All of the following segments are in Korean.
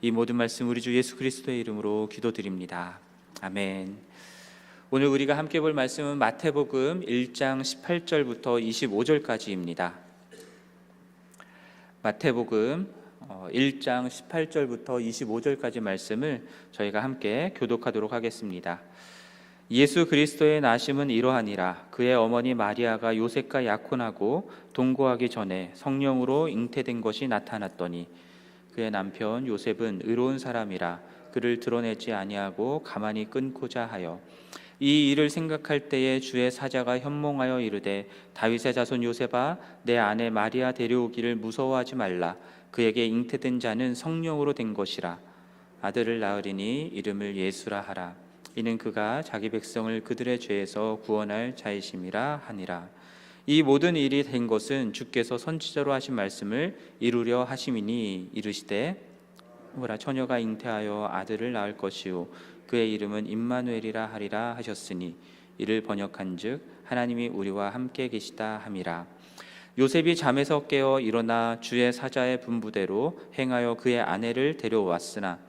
이 모든 말씀 우리 주 예수 그리스도의 이름으로 기도드립니다. 아멘. 오늘 우리가 함께 볼 말씀은 마태복음 1장 18절부터 25절까지입니다. 마태복음 1장 18절부터 25절까지 말씀을 저희가 함께 교독하도록 하겠습니다. 예수 그리스도의 나심은 이러하니라. 그의 어머니 마리아가 요셉과 약혼하고 동거하기 전에 성령으로 잉태된 것이 나타났더니 그의 남편 요셉은 의로운 사람이라 그를 드러내지 아니하고 가만히 끊고자 하여 이 일을 생각할 때에 주의 사자가 현몽하여 이르되 다윗의 자손 요셉아 내 아내 마리아 데려오기를 무서워하지 말라. 그에게 잉태된 자는 성령으로 된 것이라. 아들을 낳으리니 이름을 예수라 하라. 이는 그가 자기 백성을 그들의 죄에서 구원할 자이심이라 하니라. 이 모든 일이 된 것은 주께서 선지자로 하신 말씀을 이루려 하심이니 이르시되 보라 처녀가 잉태하여 아들을 낳을 것이요 그의 이름은 임마누엘이라 하리라 하셨으니 이를 번역한즉 하나님이 우리와 함께 계시다 함이라. 요셉이 잠에서 깨어 일어나 주의 사자의 분부대로 행하여 그의 아내를 데려왔으나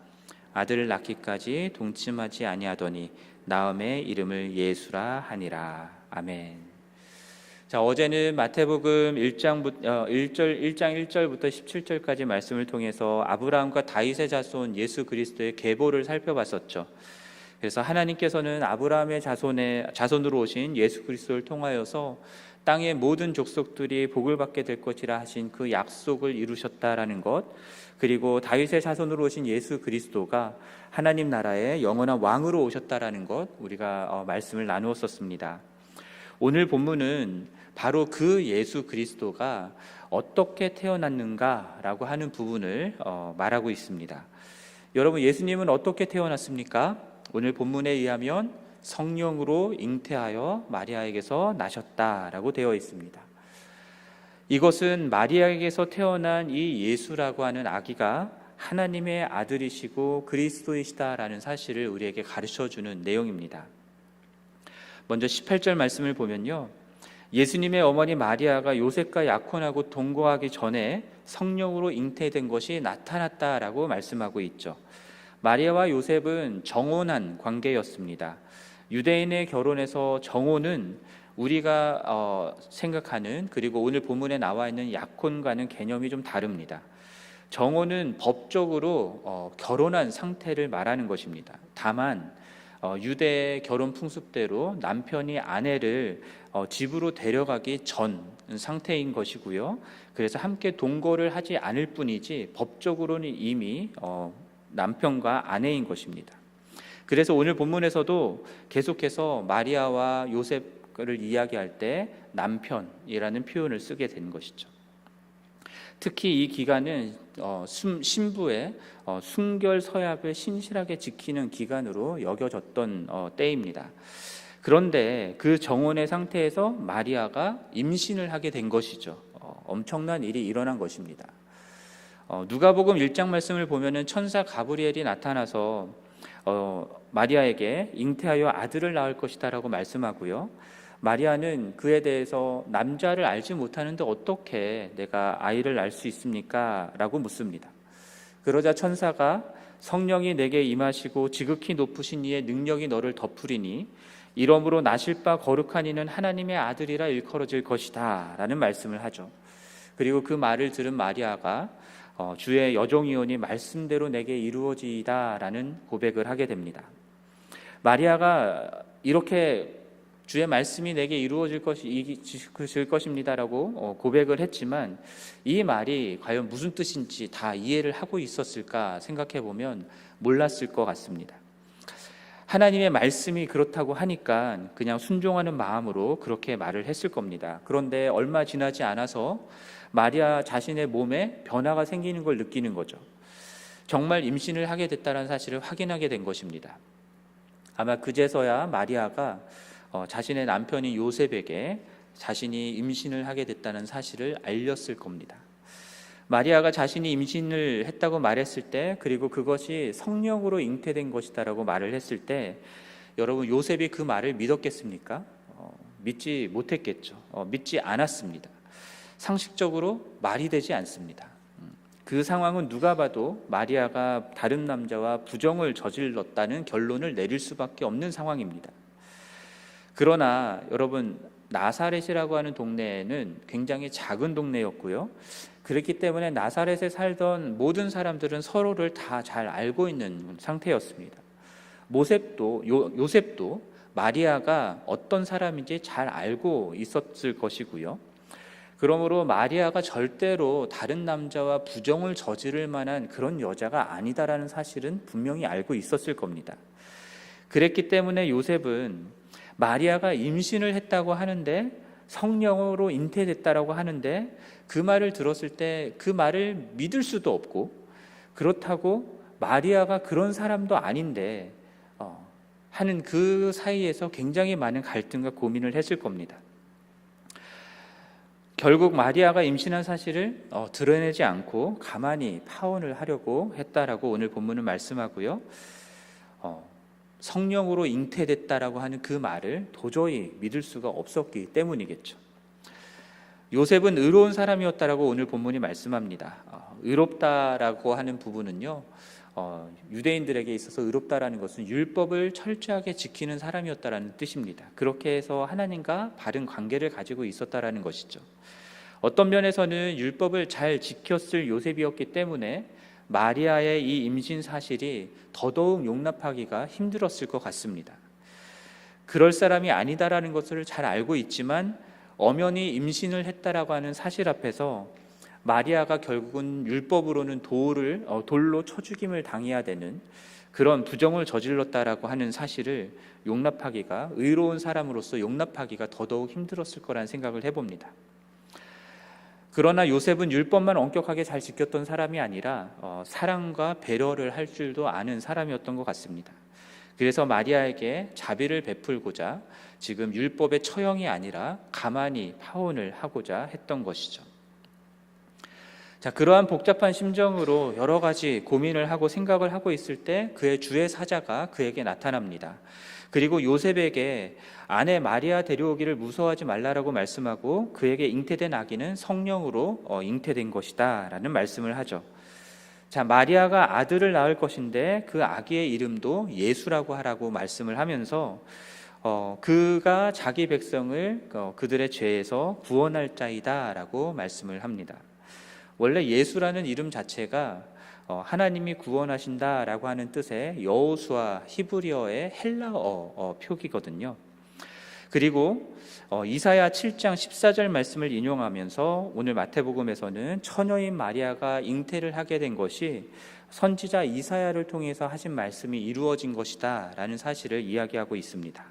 아들을 낳기까지 동침하지 아니하더니 나음의 이름을 예수라 하니라. 아멘. 자, 어제는 마태복음 1장 1절부터 17절까지 말씀을 통해서 아브라함과 다윗의 자손 예수 그리스도의 계보를 살펴봤었죠. 그래서 하나님께서는 아브라함의 자손으로 오신 예수 그리스도를 통하여서 땅의 모든 족속들이 복을 받게 될 것이라 하신 그 약속을 이루셨다라는 것, 그리고 다윗의 자손으로 오신 예수 그리스도가 하나님 나라의 영원한 왕으로 오셨다라는 것, 우리가 말씀을 나누었었습니다. 오늘 본문은 바로 그 예수 그리스도가 어떻게 태어났는가라고 하는 부분을 말하고 있습니다. 여러분, 예수님은 어떻게 태어났습니까? 오늘 본문에 의하면 성령으로 잉태하여 마리아에게서 나셨다라고 되어 있습니다. 이것은 마리아에게서 태어난 이 예수라고 하는 아기가 하나님의 아들이시고 그리스도이시다라는 사실을 우리에게 가르쳐주는 내용입니다. 먼저 18절 말씀을 보면요, 예수님의 어머니 마리아가 요셉과 약혼하고 동거하기 전에 성령으로 잉태된 것이 나타났다라고 말씀하고 있죠. 마리아와 요셉은 정혼한 관계였습니다. 유대인의 결혼에서 정혼은 우리가 생각하는, 그리고 오늘 본문에 나와 있는 약혼과는 개념이 좀 다릅니다. 정혼은 법적으로 결혼한 상태를 말하는 것입니다. 다만 유대의 결혼 풍습대로 남편이 아내를 집으로 데려가기 전 상태인 것이고요. 그래서 함께 동거를 하지 않을 뿐이지 법적으로는 이미 남편과 아내인 것입니다. 그래서 오늘 본문에서도 계속해서 마리아와 요셉을 이야기할 때 남편이라는 표현을 쓰게 된 것이죠. 특히 이 기간은 신부의 순결 서약을 신실하게 지키는 기간으로 여겨졌던 때입니다. 그런데 그 정혼의 상태에서 마리아가 임신을 하게 된 것이죠. 엄청난 일이 일어난 것입니다. 누가복음 1장 말씀을 보면은 천사 가브리엘이 나타나서 마리아에게 잉태하여 아들을 낳을 것이다라고 말씀하고요. 마리아는 그에 대해서 남자를 알지 못하는데 어떻게 내가 아이를 낳을 수 있습니까? 라고 묻습니다. 그러자 천사가 성령이 내게 임하시고 지극히 높으신 이의 능력이 너를 덮으리니 이러므로 나실 바 거룩한 이는 하나님의 아들이라 일컬어질 것이다 라는 말씀을 하죠. 그리고 그 말을 들은 마리아가 주의 여종이오니 말씀대로 내게 이루어지이다 라는 고백을 하게 됩니다. 마리아가 이렇게 주의 말씀이 내게 이루어질 것입니다라고 고백을 했지만 이 말이 과연 무슨 뜻인지 다 이해를 하고 있었을까 생각해 보면 몰랐을 것 같습니다. 하나님의 말씀이 그렇다고 하니까 그냥 순종하는 마음으로 그렇게 말을 했을 겁니다. 그런데 얼마 지나지 않아서 마리아 자신의 몸에 변화가 생기는 걸 느끼는 거죠. 정말 임신을 하게 됐다는 사실을 확인하게 된 것입니다. 아마 그제서야 마리아가 자신의 남편인 요셉에게 자신이 임신을 하게 됐다는 사실을 알렸을 겁니다. 마리아가 자신이 임신을 했다고 말했을 때, 그리고 그것이 성령으로 잉태된 것이다라고 말을 했을 때, 여러분 요셉이 그 말을 믿었겠습니까? 믿지 못했겠죠. 믿지 않았습니다. 상식적으로 말이 되지 않습니다. 그 상황은 누가 봐도 마리아가 다른 남자와 부정을 저질렀다는 결론을 내릴 수밖에 없는 상황입니다. 그러나 여러분, 나사렛이라고 하는 동네에는 굉장히 작은 동네였고요. 그렇기 때문에 나사렛에 살던 모든 사람들은 서로를 다 잘 알고 있는 상태였습니다. 요셉도 마리아가 어떤 사람인지 잘 알고 있었을 것이고요. 그러므로 마리아가 절대로 다른 남자와 부정을 저지를 만한 그런 여자가 아니다라는 사실은 분명히 알고 있었을 겁니다. 그랬기 때문에 요셉은 마리아가 임신을 했다고 하는데, 성령으로 잉태됐다라고 하는데, 그 말을 들었을 때 그 말을 믿을 수도 없고, 그렇다고 마리아가 그런 사람도 아닌데 하는 그 사이에서 굉장히 많은 갈등과 고민을 했을 겁니다. 결국 마리아가 임신한 사실을 드러내지 않고 가만히 파혼을 하려고 했다라고 오늘 본문은 말씀하고요. 성령으로 잉태됐다라고 하는 그 말을 도저히 믿을 수가 없었기 때문이겠죠. 요셉은 의로운 사람이었다라고 오늘 본문이 말씀합니다. 의롭다라고 하는 부분은요, 유대인들에게 있어서 의롭다라는 것은 율법을 철저하게 지키는 사람이었다라는 뜻입니다. 그렇게 해서 하나님과 바른 관계를 가지고 있었다라는 것이죠. 어떤 면에서는 율법을 잘 지켰을 요셉이었기 때문에 마리아의 이 임신 사실이 더더욱 용납하기가 힘들었을 것 같습니다. 그럴 사람이 아니다라는 것을 잘 알고 있지만 엄연히 임신을 했다라고 하는 사실 앞에서 마리아가 결국은 율법으로는 돌로 쳐 죽임을 당해야 되는 그런 부정을 저질렀다라고 하는 사실을 용납하기가, 의로운 사람으로서 용납하기가 더더욱 힘들었을 거라는 생각을 해봅니다. 그러나 요셉은 율법만 엄격하게 잘 지켰던 사람이 아니라 사랑과 배려를 할 줄도 아는 사람이었던 것 같습니다. 그래서 마리아에게 자비를 베풀고자 지금 율법의 처형이 아니라 가만히 파혼을 하고자 했던 것이죠. 자, 그러한 복잡한 심정으로 여러 가지 고민을 하고 생각을 하고 있을 때 그의 주의 사자가 그에게 나타납니다. 그리고 요셉에게 아내 마리아 데려오기를 무서워하지 말라라고 말씀하고 그에게 잉태된 아기는 성령으로 잉태된 것이다 라는 말씀을 하죠. 자, 마리아가 아들을 낳을 것인데 그 아기의 이름도 예수라고 하라고 말씀을 하면서 그가 자기 백성을 그들의 죄에서 구원할 자이다 라고 말씀을 합니다. 원래 예수라는 이름 자체가 하나님이 구원하신다라고 하는 뜻의 여호수아 히브리어의 헬라어 표기거든요. 그리고 이사야 7장 14절 말씀을 인용하면서 오늘 마태복음에서는 처녀인 마리아가 잉태를 하게 된 것이 선지자 이사야를 통해서 하신 말씀이 이루어진 것이다 라는 사실을 이야기하고 있습니다.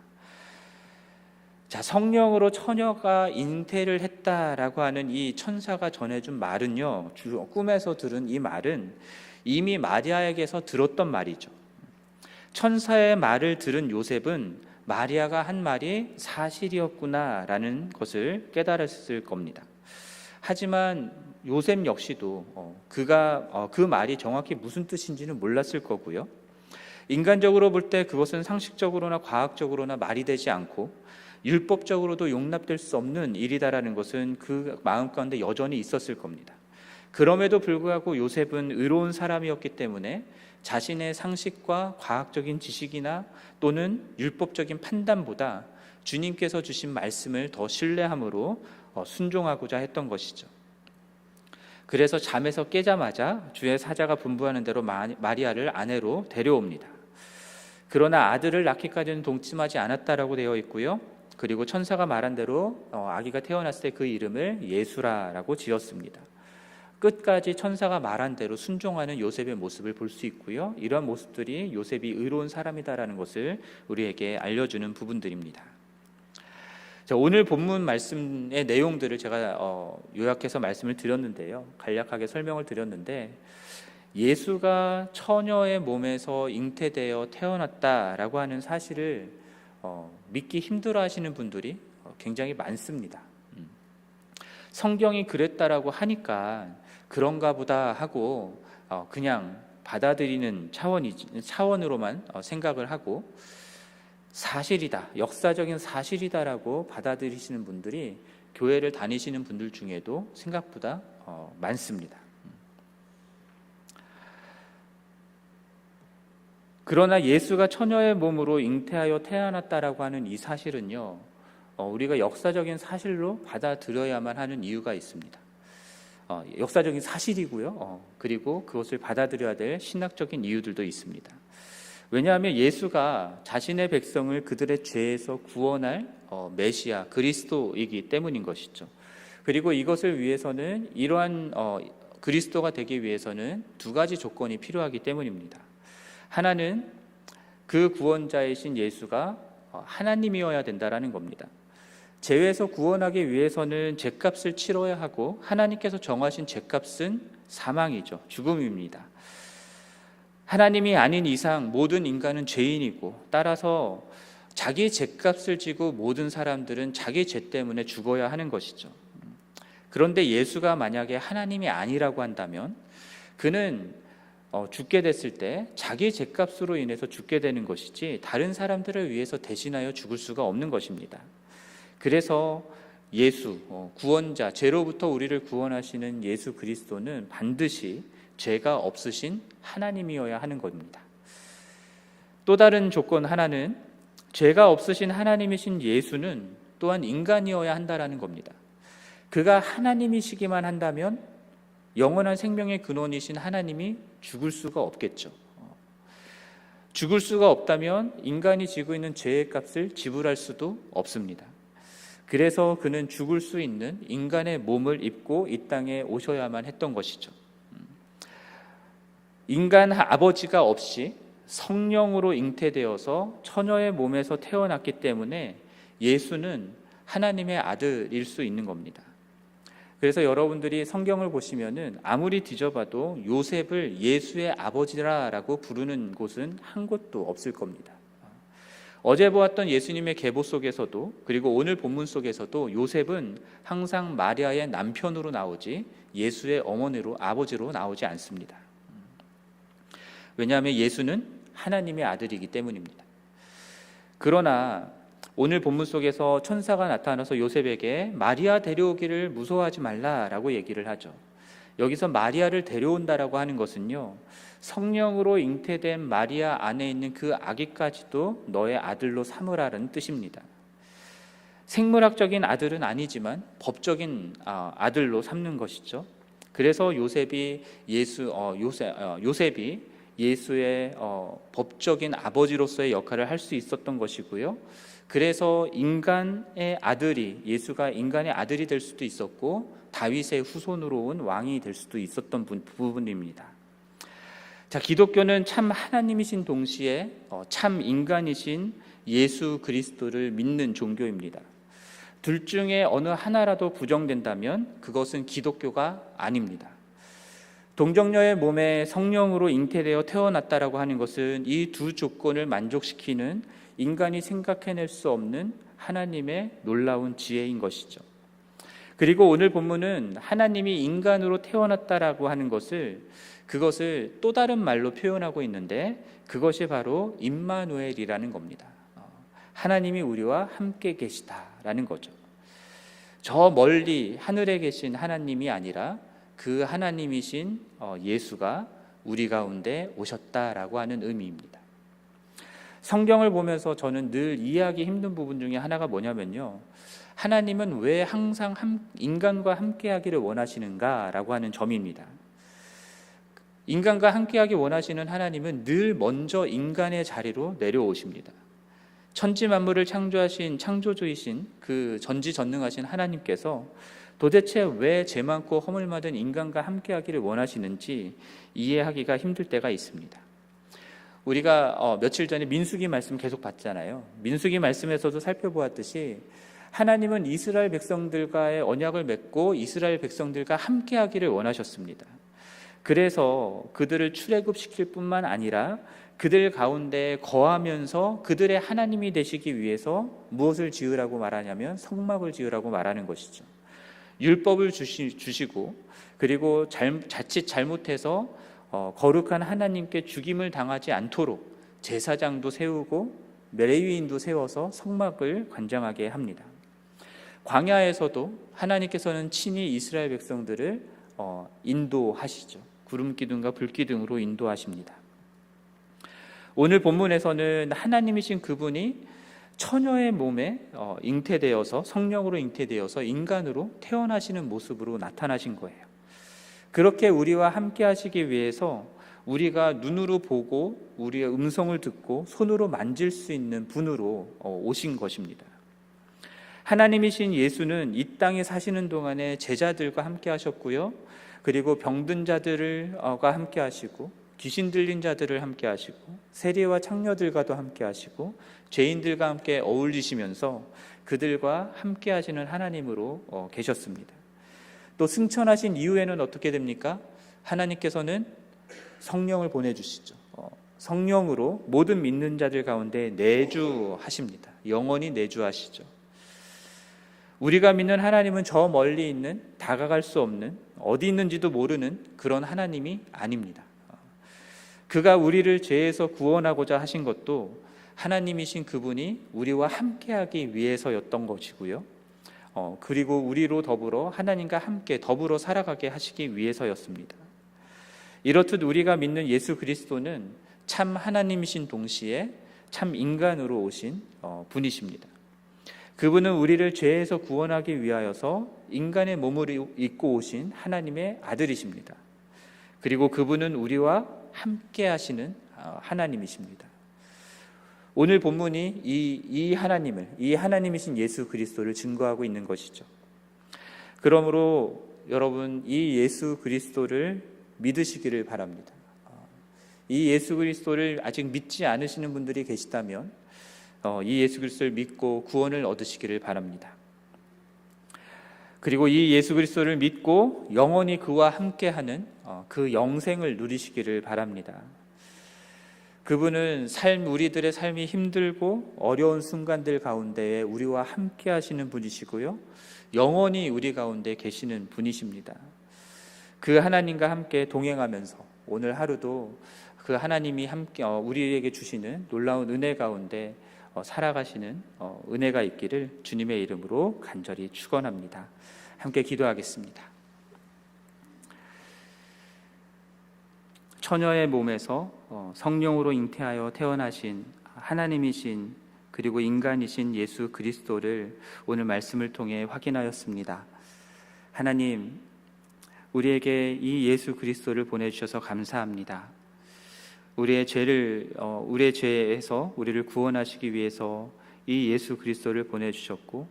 자, 성령으로 처녀가 잉태를 했다라고 하는 이 천사가 전해준 말은요, 꿈에서 들은 이 말은 이미 마리아에게서 들었던 말이죠. 천사의 말을 들은 요셉은 마리아가 한 말이 사실이었구나라는 것을 깨달았을 겁니다. 하지만 요셉 역시도 그 말이 정확히 무슨 뜻인지는 몰랐을 거고요. 인간적으로 볼 때 그것은 상식적으로나 과학적으로나 말이 되지 않고 율법적으로도 용납될 수 없는 일이다라는 것은 그 마음 가운데 여전히 있었을 겁니다. 그럼에도 불구하고 요셉은 의로운 사람이었기 때문에 자신의 상식과 과학적인 지식이나 또는 율법적인 판단보다 주님께서 주신 말씀을 더 신뢰함으로 순종하고자 했던 것이죠. 그래서 잠에서 깨자마자 주의 사자가 분부하는 대로 마리아를 아내로 데려옵니다. 그러나 아들을 낳기까지는 동침하지 않았다라고 되어 있고요. 그리고 천사가 말한 대로 아기가 태어났을 때 그 이름을 예수라라고 지었습니다. 끝까지 천사가 말한 대로 순종하는 요셉의 모습을 볼 수 있고요. 이러한 모습들이 요셉이 의로운 사람이다라는 것을 우리에게 알려주는 부분들입니다. 자, 오늘 본문 말씀의 내용들을 제가 요약해서 말씀을 드렸는데요. 간략하게 설명을 드렸는데, 예수가 처녀의 몸에서 잉태되어 태어났다라고 하는 사실을 믿기 힘들어하시는 분들이 굉장히 많습니다. 성경이 그랬다라고 하니까 그런가 보다 하고 그냥 받아들이는 차원으로만 생각을 하고 사실이다, 역사적인 사실이다라고 받아들이시는 분들이 교회를 다니시는 분들 중에도 생각보다 많습니다. 그러나 예수가 처녀의 몸으로 잉태하여 태어났다라고 하는 이 사실은요, 우리가 역사적인 사실로 받아들여야만 하는 이유가 있습니다. 역사적인 사실이고요. 그리고 그것을 받아들여야 될 신학적인 이유들도 있습니다. 왜냐하면 예수가 자신의 백성을 그들의 죄에서 구원할 메시아 그리스도이기 때문인 것이죠. 그리고 이것을 위해서는 이러한 그리스도가 되기 위해서는 두 가지 조건이 필요하기 때문입니다. 하나는 그 구원자이신 예수가 하나님이어야 된다라는 겁니다. 죄에서 구원하기 위해서는 죄값을 치러야 하고, 하나님께서 정하신 죄값은 사망이죠. 죽음입니다. 하나님이 아닌 이상 모든 인간은 죄인이고, 따라서 자기 죄값을 지고 모든 사람들은 자기 죄 때문에 죽어야 하는 것이죠. 그런데 예수가 만약에 하나님이 아니라고 한다면 그는 죽게 됐을 때 자기 죄값으로 인해서 죽게 되는 것이지 다른 사람들을 위해서 대신하여 죽을 수가 없는 것입니다. 그래서 예수, 구원자, 죄로부터 우리를 구원하시는 예수 그리스도는 반드시 죄가 없으신 하나님이어야 하는 겁니다. 또 다른 조건 하나는 죄가 없으신 하나님이신 예수는 또한 인간이어야 한다라는 겁니다. 그가 하나님이시기만 한다면 영원한 생명의 근원이신 하나님이 죽을 수가 없겠죠. 죽을 수가 없다면 인간이 지고 있는 죄의 값을 지불할 수도 없습니다. 그래서 그는 죽을 수 있는 인간의 몸을 입고 이 땅에 오셔야만 했던 것이죠. 인간 아버지가 없이 성령으로 잉태되어서 처녀의 몸에서 태어났기 때문에 예수는 하나님의 아들일 수 있는 겁니다. 그래서 여러분들이 성경을 보시면은 아무리 뒤져봐도 요셉을 예수의 아버지라고 부르는 곳은 한 곳도 없을 겁니다. 어제 보았던 예수님의 계보 속에서도, 그리고 오늘 본문 속에서도 요셉은 항상 마리아의 남편으로 나오지 예수의 어머니로, 아버지로 나오지 않습니다. 왜냐하면 예수는 하나님의 아들이기 때문입니다. 그러나 오늘 본문 속에서 천사가 나타나서 요셉에게 마리아 데려오기를 무서워하지 말라라고 얘기를 하죠. 여기서 마리아를 데려온다라고 하는 것은요, 성령으로 잉태된 마리아 안에 있는 그 아기까지도 너의 아들로 삼으라는 뜻입니다. 생물학적인 아들은 아니지만 법적인 아들로 삼는 것이죠. 그래서 요셉이 예수의 법적인 아버지로서의 역할을 할 수 있었던 것이고요. 그래서 인간의 아들이, 예수가 인간의 아들이 될 수도 있었고 다윗의 후손으로 온 왕이 될 수도 있었던 부분입니다. 자, 기독교는 참 하나님이신 동시에 참 인간이신 예수 그리스도를 믿는 종교입니다. 둘 중에 어느 하나라도 부정된다면 그것은 기독교가 아닙니다. 동정녀의 몸에 성령으로 잉태되어 태어났다라고 하는 것은 이 두 조건을 만족시키는 인간이 생각해낼 수 없는 하나님의 놀라운 지혜인 것이죠. 그리고 오늘 본문은 하나님이 인간으로 태어났다라고 하는 그것을 또 다른 말로 표현하고 있는데, 그것이 바로 임마누엘이라는 겁니다. 하나님이 우리와 함께 계시다라는 거죠. 저 멀리 하늘에 계신 하나님이 아니라 그 하나님이신 예수가 우리 가운데 오셨다라고 하는 의미입니다. 성경을 보면서 저는 늘 이해하기 힘든 부분 중에 하나가 뭐냐면요, 하나님은 왜 항상 인간과 함께하기를 원하시는가라고 하는 점입니다. 인간과 함께하기 원하시는 하나님은 늘 먼저 인간의 자리로 내려오십니다. 천지 만물을 창조하신 창조주이신 그 전지전능하신 하나님께서 도대체 왜 죄 많고 허물 많은 인간과 함께하기를 원하시는지 이해하기가 힘들 때가 있습니다. 우리가 며칠 전에 민수기 말씀 계속 봤잖아요. 민수기 말씀에서도 살펴보았듯이 하나님은 이스라엘 백성들과의 언약을 맺고 이스라엘 백성들과 함께하기를 원하셨습니다. 그래서 그들을 출애굽시킬 뿐만 아니라 그들 가운데 거하면서 그들의 하나님이 되시기 위해서 무엇을 지으라고 말하냐면 성막을 지으라고 말하는 것이죠. 율법을 주시고, 그리고 자칫 잘못해서 거룩한 하나님께 죽임을 당하지 않도록 제사장도 세우고 레위인도 세워서 성막을 관장하게 합니다. 광야에서도 하나님께서는 친히 이스라엘 백성들을 인도하시죠. 구름 기둥과 불 기둥으로 인도하십니다. 오늘 본문에서는 하나님이신 그분이 처녀의 몸에 잉태되어서 성령으로 잉태되어서 인간으로 태어나시는 모습으로 나타나신 거예요. 그렇게 우리와 함께 하시기 위해서 우리가 눈으로 보고 우리의 음성을 듣고 손으로 만질 수 있는 분으로 오신 것입니다. 하나님이신 예수는 이 땅에 사시는 동안에 제자들과 함께 하셨고요. 그리고 병든 자들과 함께 하시고 귀신 들린 자들을 함께 하시고 세리와 창녀들과도 함께 하시고 죄인들과 함께 어울리시면서 그들과 함께 하시는 하나님으로 계셨습니다. 또 승천하신 이후에는 어떻게 됩니까? 하나님께서는 성령을 보내주시죠. 성령으로 모든 믿는 자들 가운데 내주하십니다. 영원히 내주하시죠. 우리가 믿는 하나님은 저 멀리 있는, 다가갈 수 없는, 어디 있는지도 모르는 그런 하나님이 아닙니다. 그가 우리를 죄에서 구원하고자 하신 것도 하나님이신 그분이 우리와 함께하기 위해서였던 것이고요. 그리고 우리로 더불어 하나님과 함께 더불어 살아가게 하시기 위해서였습니다. 이렇듯 우리가 믿는 예수 그리스도는 참 하나님이신 동시에 참 인간으로 오신 분이십니다. 그분은 우리를 죄에서 구원하기 위하여서 인간의 몸을 입고 오신 하나님의 아들이십니다. 그리고 그분은 우리와 함께 하시는 하나님이십니다. 오늘 본문이 이 하나님이신 예수 그리스도를 증거하고 있는 것이죠. 그러므로 여러분, 이 예수 그리스도를 믿으시기를 바랍니다. 이 예수 그리스도를 아직 믿지 않으시는 분들이 계시다면 이 예수 그리스도를 믿고 구원을 얻으시기를 바랍니다. 그리고 이 예수 그리스도를 믿고 영원히 그와 함께하는 그 영생을 누리시기를 바랍니다. 그분은 우리들의 삶이 힘들고 어려운 순간들 가운데에 우리와 함께 하시는 분이시고요, 영원히 우리 가운데 계시는 분이십니다. 그 하나님과 함께 동행하면서 오늘 하루도 그 하나님이 함께 우리에게 주시는 놀라운 은혜 가운데 살아가시는 은혜가 있기를 주님의 이름으로 간절히 축원합니다. 함께 기도하겠습니다. 처녀의 몸에서 성령으로 잉태하여 태어나신 하나님이신 그리고 인간이신 예수 그리스도를 오늘 말씀을 통해 확인하였습니다. 하나님, 우리에게 이 예수 그리스도를 보내주셔서 감사합니다. 우리의 죄에서 우리를 구원하시기 위해서 이 예수 그리스도를 보내주셨고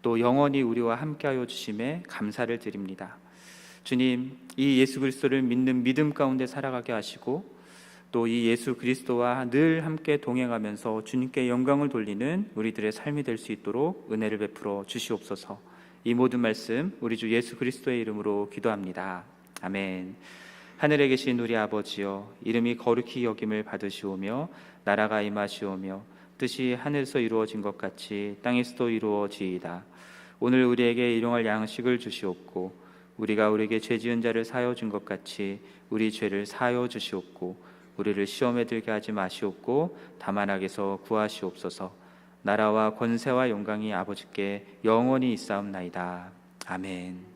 또 영원히 우리와 함께하여 주심에 감사를 드립니다. 주님, 이 예수 그리스도를 믿는 믿음 가운데 살아가게 하시고 또 이 예수 그리스도와 늘 함께 동행하면서 주님께 영광을 돌리는 우리들의 삶이 될 수 있도록 은혜를 베풀어 주시옵소서. 이 모든 말씀 우리 주 예수 그리스도의 이름으로 기도합니다. 아멘. 하늘에 계신 우리 아버지여, 이름이 거룩히 여김을 받으시오며 나라가 임하시오며 뜻이 하늘에서 이루어진 것 같이 땅에서도 이루어지이다. 오늘 우리에게 일용할 양식을 주시옵고 우리가 우리에게 죄 지은 자를 사하여 준 것 같이 우리 죄를 사하여 주시옵고 우리를 시험에 들게 하지 마시옵고 다만 악에서 구하시옵소서. 나라와 권세와 영광이 아버지께 영원히 있사옵나이다. 아멘.